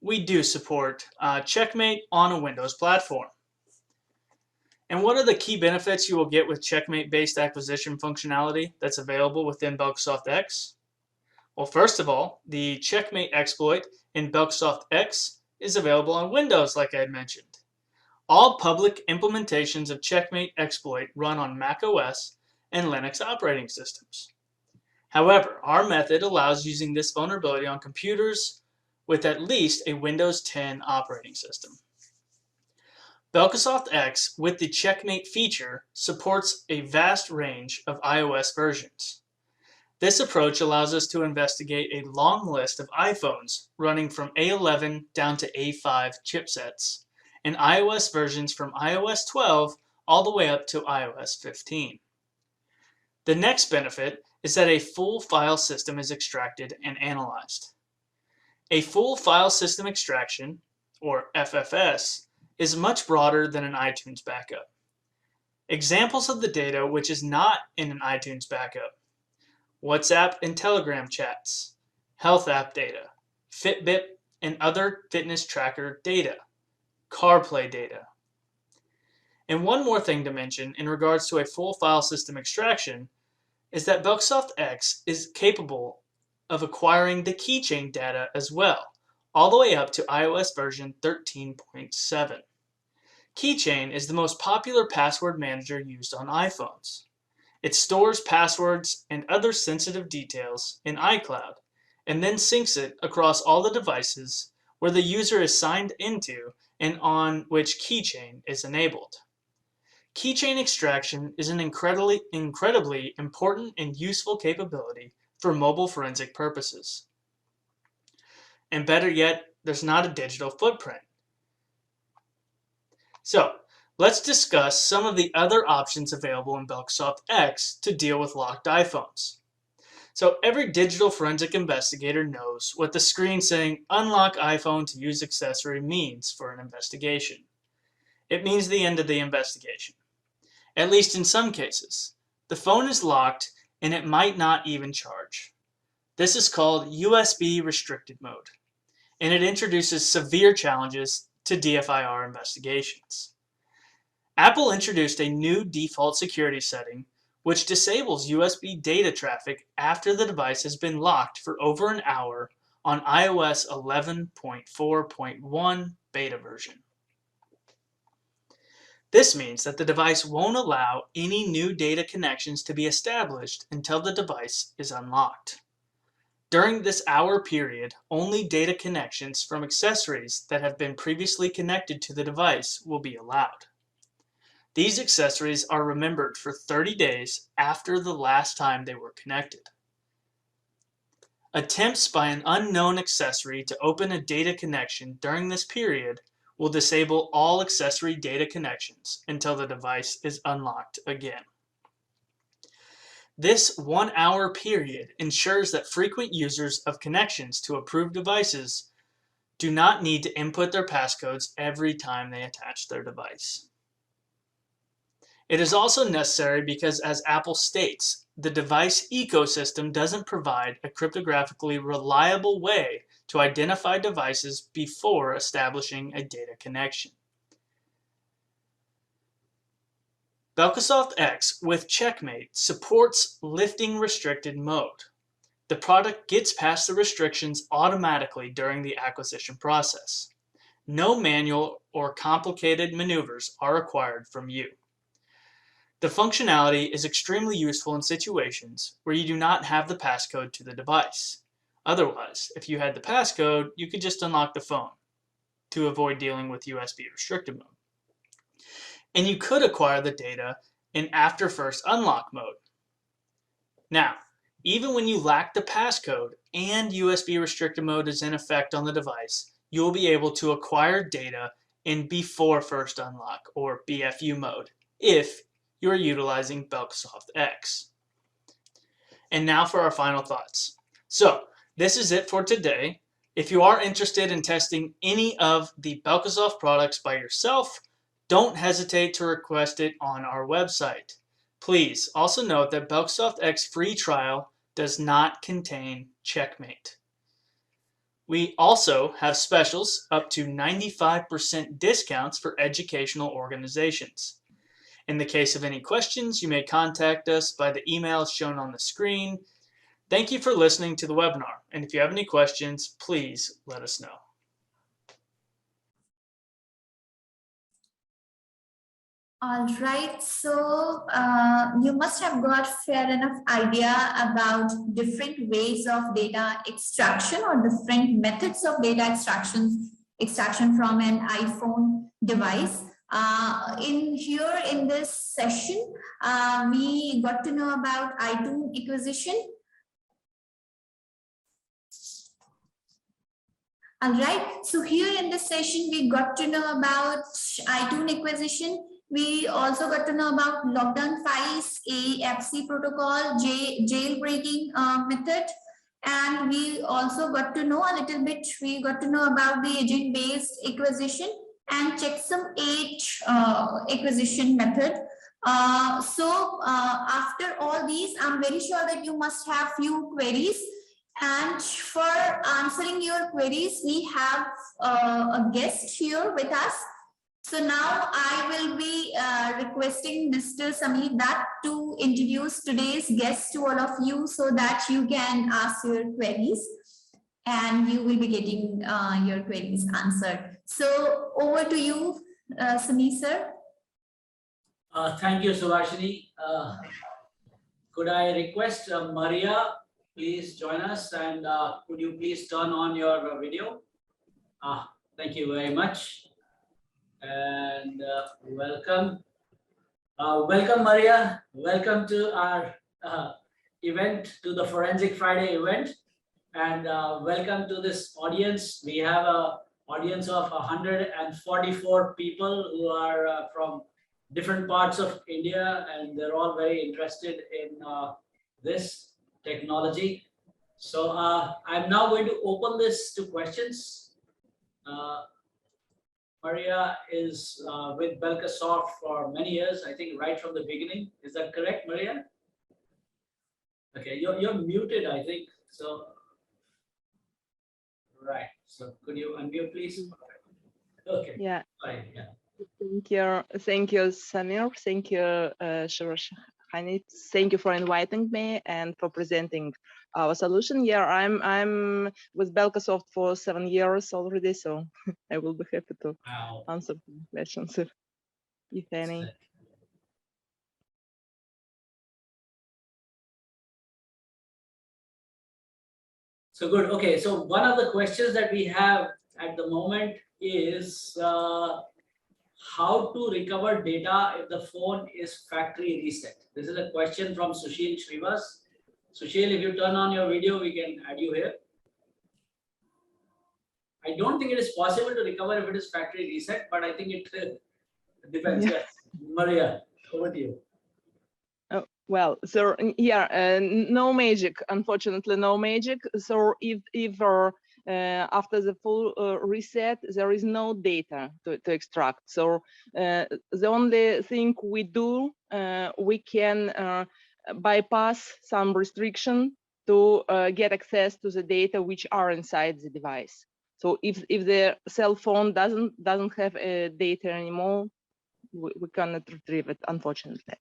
we do support Checkmate on a Windows platform. And what are the key benefits you will get with Checkmate-based acquisition functionality that's available within Belkasoft X? Well, first of all, the Checkmate exploit in Belkasoft X is available on Windows, like I had mentioned. All public implementations of Checkmate exploit run on Mac OS and Linux operating systems. However, our method allows using this vulnerability on computers with at least a Windows 10 operating system. Belkasoft X, with the Checkmate feature, supports a vast range of iOS versions. This approach allows us to investigate a long list of iPhones running from A11 down to A5 chipsets, and iOS versions from iOS 12 all the way up to iOS 15. The next benefit is that a full file system is extracted and analyzed. A full file system extraction, or FFS, is much broader than an iTunes backup. Examples of the data which is not in an iTunes backup: WhatsApp and Telegram chats, health app data, Fitbit and other fitness tracker data, CarPlay data. And one more thing to mention in regards to a full file system extraction is that Belkasoft X is capable of acquiring the keychain data as well, all the way up to iOS version 13.7. Keychain is the most popular password manager used on iPhones. It stores passwords and other sensitive details in iCloud and then syncs it across all the devices where the user is signed into and on which Keychain is enabled. Keychain extraction is an incredibly important and useful capability for mobile forensic purposes. And better yet, there's not a digital footprint. So, let's discuss some of the other options available in Belkasoft X to deal with locked iPhones. So every digital forensic investigator knows what the screen saying unlock iPhone to use accessory means for an investigation. It means the end of the investigation. At least in some cases. The phone is locked and it might not even charge. This is called USB restricted mode, and it introduces severe challenges to DFIR investigations. Apple introduced a new default security setting which disables USB data traffic after the device has been locked for over an hour on iOS 11.4.1 beta version. This means that the device won't allow any new data connections to be established until the device is unlocked. During this hour period, only data connections from accessories that have been previously connected to the device will be allowed. These accessories are remembered for 30 days after the last time they were connected. Attempts by an unknown accessory to open a data connection during this period will disable all accessory data connections until the device is unlocked again. This 1 hour period ensures that frequent users of connections to approved devices do not need to input their passcodes every time they attach their device. It is also necessary because, as Apple states, the device ecosystem doesn't provide a cryptographically reliable way to identify devices before establishing a data connection. Belkasoft X with Checkmate supports lifting restricted mode. The product gets past the restrictions automatically during the acquisition process. No manual or complicated maneuvers are required from you. The functionality is extremely useful in situations where you do not have the passcode to the device. Otherwise, if you had the passcode, you could just unlock the phone to avoid dealing with USB restricted mode. And you could acquire the data in after first unlock mode. Now, even when you lack the passcode and USB restricted mode is in effect on the device, you'll be able to acquire data in before first unlock or BFU mode if you're utilizing Belkasoft X. And now for our final thoughts. So, this is it for today. If you are interested in testing any of the Belkasoft products by yourself, don't hesitate to request it on our website. Please also note that Belkasoft X free trial does not contain Checkmate. We also have specials up to 95% discounts for educational organizations. In the case of any questions, you may contact us by the email shown on the screen. Thank you for listening to the webinar, and if you have any questions, please let us know. All right, so you must have got fair enough idea about different ways of data extraction or different methods of data extraction from an iPhone device. In this session, we got to know about iTunes acquisition. All right, so here in this session, we got to know about iTunes acquisition. We also got to know about lockdown files, AFC protocol, jailbreaking method, and we also got to know a little bit. We got to know about the agent-based acquisition and checksum 8 acquisition method. After all these, I'm very sure that you must have few queries. And for answering your queries, we have a guest here with us. So now I will be requesting Mr. Samir Dutt to introduce today's guest to all of you so that you can ask your queries and you will be getting your queries answered. So over to you, Samir sir. Thank you, Subhashini. Could I request Maria, please join us, and could you please turn on your video? Thank you very much. And welcome. Welcome, Maria. Welcome to our event, to the Forensic Friday event. And welcome to this audience. We have an audience of 144 people who are from different parts of India, and they're all very interested in this. technology. So I'm now going to open this to questions. Maria is with Belkasoft for many years, I think right from the beginning. Is that correct, Maria? Okay, you're muted, I think. So, right. So could you unmute, please? Okay. Yeah. Fine. Yeah. Thank you, Samir. Thank you, Shahani. Thank you for inviting me and for presenting our solution. Yeah, I'm with Belkasoft for 7 years already, so I will be happy to Wow. answer questions if any. So good. Okay. So one of the questions that we have at the moment is how to recover data if the phone is factory reset. This is a question from Sushil Shrivas. Sushil, if you turn on your video, we can add you here. I don't think it is possible to recover if it is factory reset, but I think it depends. Yeah. Yes. Maria, over to you. Well, so yeah, no magic. Unfortunately, no magic. So if after the full reset, there is no data to extract. So the only thing we do, we can bypass some restriction to get access to the data which are inside the device. So if the cell phone doesn't have data anymore, we cannot retrieve it, unfortunately.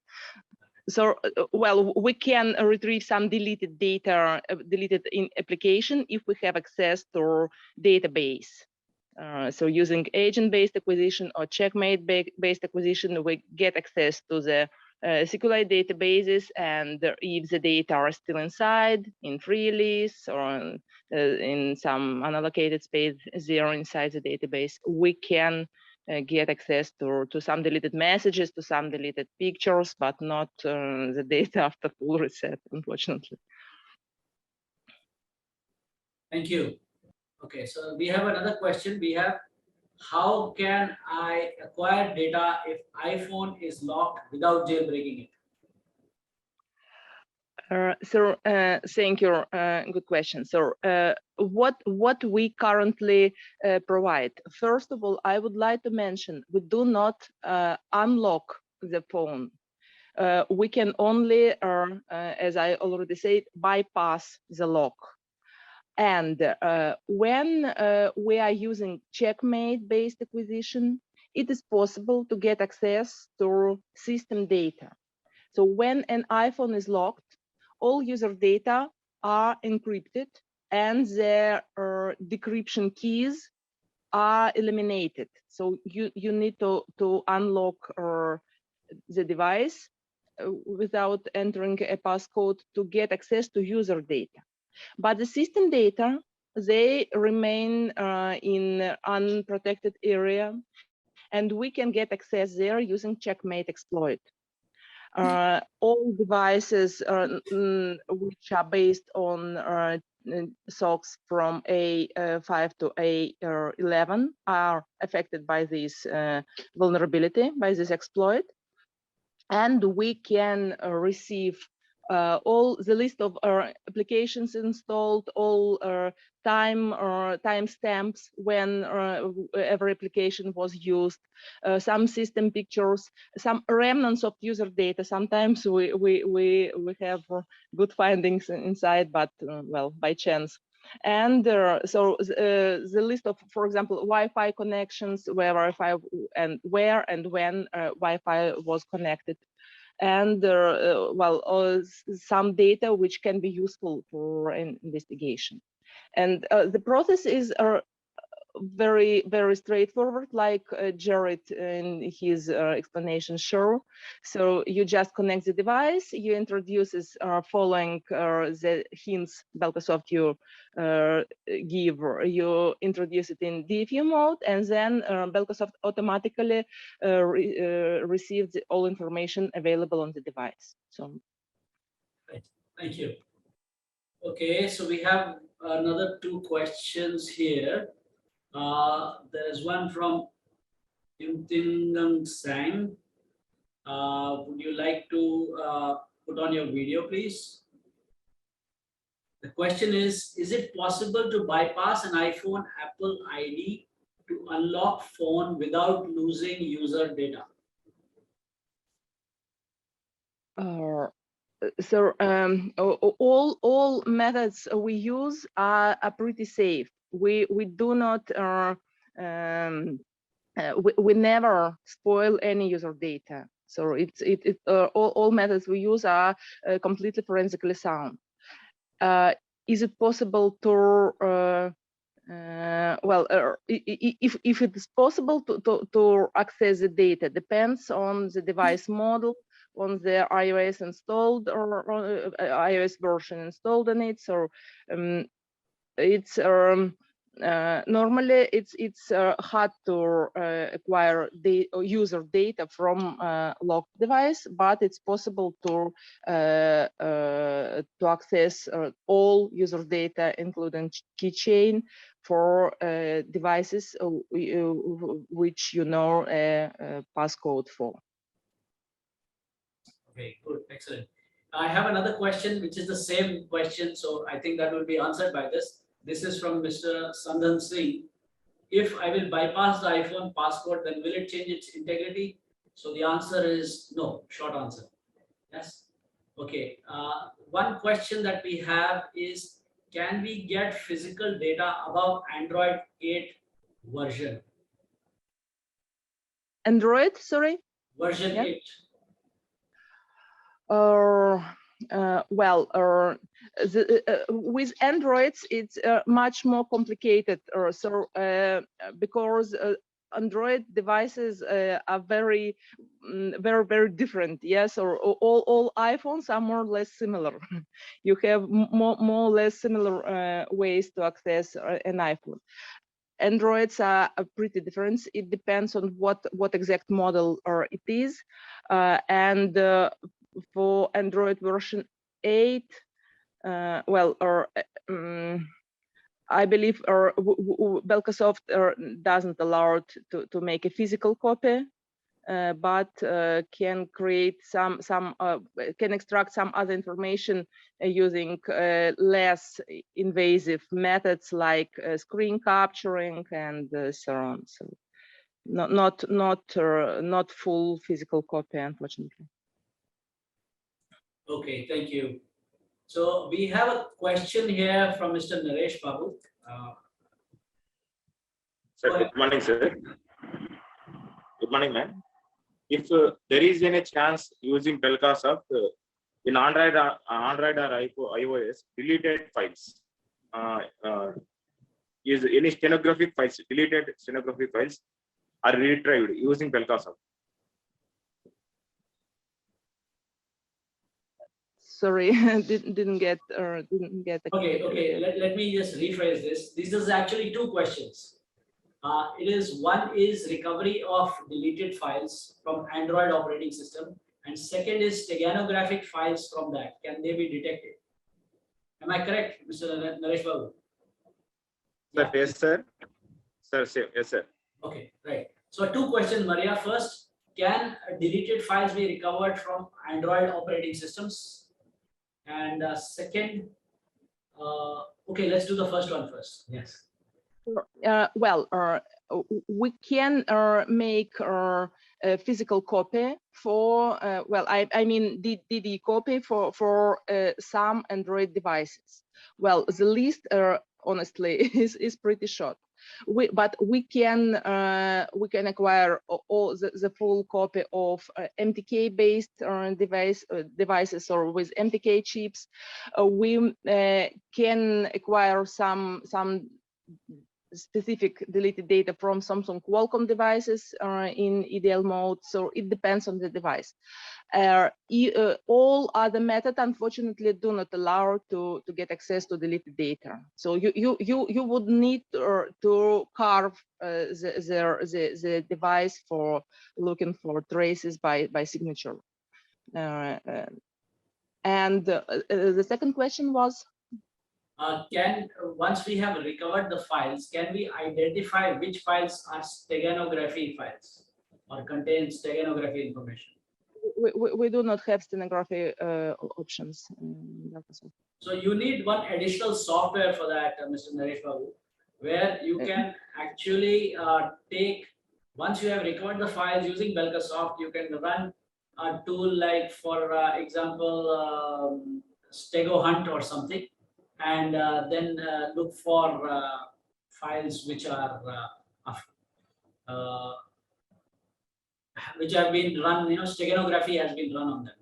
So, well, we can retrieve some deleted data, deleted in application if we have access to database. So using agent-based acquisition or checkmate-based acquisition, we get access to the SQLite databases, and if the data are still inside, in free release or in some unallocated space there inside the database, we can get access to some deleted messages, to some deleted pictures, but not the data after full reset, unfortunately. Thank you. Okay, so we have another question. We have, how can I acquire data if iPhone is locked without jailbreaking it? Thank you. Good question. So what we currently provide? First of all, I would like to mention we do not unlock the phone. We can only, as I already said, bypass the lock. And when we are using checkmate-based acquisition, it is possible to get access to system data. So when an iPhone is locked, all user data are encrypted and their decryption keys are eliminated. So you need to unlock the device without entering a passcode to get access to user data. But the system data, they remain in unprotected area, and we can get access there using checkmate exploit. All devices which are based on SOCs from A5 to A11 are affected by this vulnerability, by this exploit. And we can receive all the list of applications installed, all time stamps when every application was used, some system pictures, some remnants of user data. Sometimes we have good findings inside, but well, by chance. And so the list of, for example, Wi-Fi connections, where when Wi-Fi was connected, and well, some data which can be useful for an investigation. And the process is very straightforward, like Jared in his explanation show. So you just connect the device, you introduce following the hints Belkasoft you give, you introduce it in DFU mode, and then Belkasoft automatically receives all information available on the device. So Right. Thank you. Okay, so we have another two questions here. There's one from Imtingang Sang. Would you like to put on your video, please? The question is it possible to bypass an iPhone Apple ID to unlock phone without losing user data? So all methods we use are pretty safe. We do not we never spoil any user data. So all methods we use are completely forensically sound. Is it possible to if it is possible to access the data, depends on the device model, on the iOS installed or iOS version installed on it. So it's normally it's hard to acquire the user data from locked device, but it's possible to access all user data, including keychain, for devices which you know passcode for. Okay, good, excellent. I have another question, which is the same question, so I think that will be answered by this. This is from Mr. Sandhan Singh. If I will bypass the iPhone passcode, then will it change its integrity? So the answer is no, short answer. Yes. Okay. One question that we have is, can we get physical data above Android 8 version? Android, sorry? Version Yeah. 8. With Androids, it's much more complicated. Because Android devices are very different. Yes, or all iPhones are more or less similar. You have more or less similar ways to access an iPhone. Androids are pretty different. It depends on what exact model it is, and for Android version 8, I believe Belkasoft doesn't allow to make a physical copy, but can create can extract some other information using less invasive methods like screen capturing and so on. So not full physical copy, unfortunately. Okay, thank you. So we have a question here from Mr. Naresh Babu. Sir, good morning, sir. Good morning, ma'am. If there is any chance using Belkasoft in Android or iOS, deleted files, is any stenographic files, deleted stenographic files are retrieved using Belkasoft? Sorry, didn't get the Okay. Let me just rephrase this. This is actually two questions. One is recovery of deleted files from Android operating system, and second is steganographic files from that. Can they be detected? Am I correct, Mr. Naresh Babu? Sir, yes, sir. Sir, yes, sir. Okay, right. So two questions, Maria. First, can deleted files be recovered from Android operating systems? And second, okay, let's do the first one first. Yes. We can make a physical copy for I mean DD copy for some Android devices. Well, the list honestly is pretty short. But we can acquire all the full copy of MTK based devices or with MTK chips. We can acquire some specific deleted data from Samsung Qualcomm devices in EDL mode, so it depends on the device. All other methods, unfortunately, do not allow to get access to deleted data. So you would need to carve the device for looking for traces by signature. And the second question was? Once we have recovered the files, can we identify which files are steganography files or contain steganography information? we do not have stenography options. So you need one additional software for that, Mr. Naresh Babu, where you can actually take, once you have recorded the files using Belkasoft, you can run a tool like, for example, Stego Hunt or something, and then look for files which are which have been run, steganography has been run on them.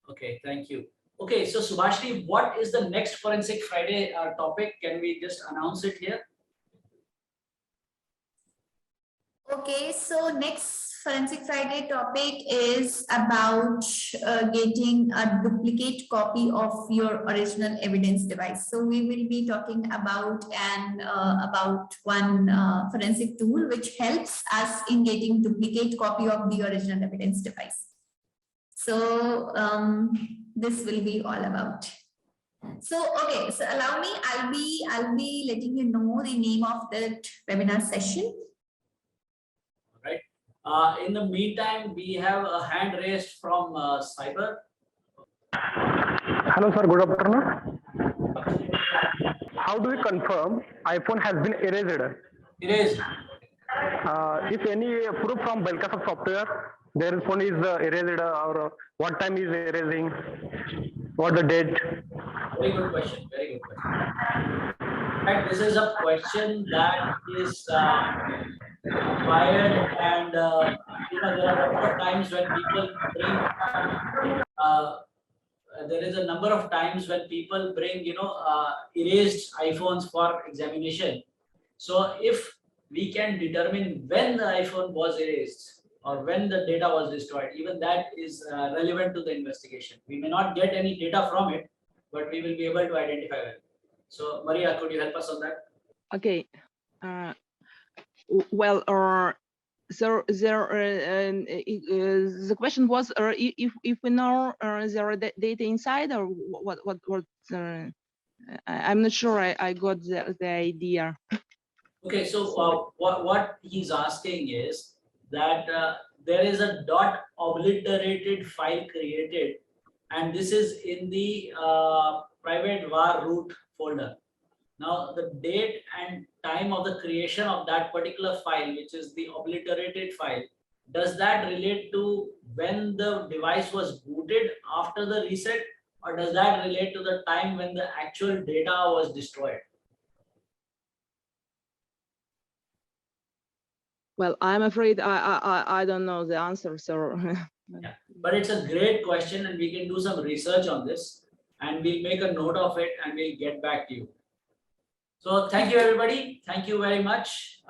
Okay, thank you. Okay, so Subhashini, what is the next Forensic Friday topic? Can we just announce it here? Okay, so next Forensic Friday topic is about getting a duplicate copy of your original evidence device. So we will be talking about one forensic tool which helps us in getting duplicate copy of the original evidence device. So this will be all about. So okay, so allow me, I'll be letting you know the name of that webinar session. In the meantime, we have a hand raised from Cyber. Hello, sir. Good afternoon. How do we confirm iPhone has been erased? Erased. If any proof from Belkasoft software, their phone is erased, or what time is erasing, what the date? Very good question. Very good question. In fact, this is a question that is acquired, and there are a number of times when people bring. There is a number of times when people bring, erased iPhones for examination. So if we can determine when the iPhone was erased or when the data was destroyed, even that is relevant to the investigation. We may not get any data from it, but we will be able to identify it. So Maria, could you help us on that? Okay. Well, so there, the question was if we know there are data inside, or what I'm not sure I got the idea. Okay, so what he's asking is that there is a dot obliterated file created, and this is in the private var root folder. Now the date and time of the creation of that particular file, which is the obliterated file, does that relate to when the device was booted after the reset, or does that relate to the time when the actual data was destroyed? Well, I'm afraid I don't know the answer, so. Yeah, but it's a great question, and we can do some research on this, and we'll make a note of it, and we'll get back to you. So thank you, everybody. Thank you very much.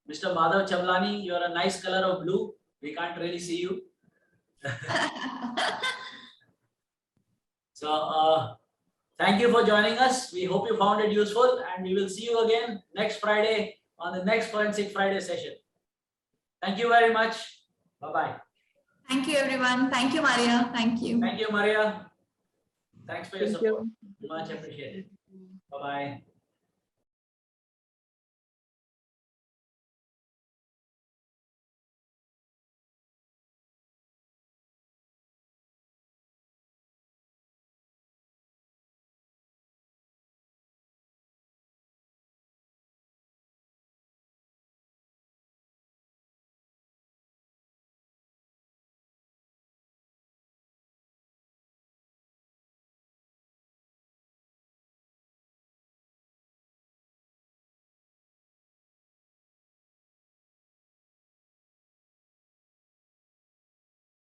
Mr. Madhav Chamlani, you're a nice color of blue. We can't really see you. So thank you for joining us. We hope you found it useful, and we will see you again next Friday on the next Forensic Friday session. Thank you very much. Bye-bye. Thank you, everyone. Thank you, Maria. Thank you. Thank you, Maria. Thanks for your Thank support. you. Much appreciated. Bye-bye.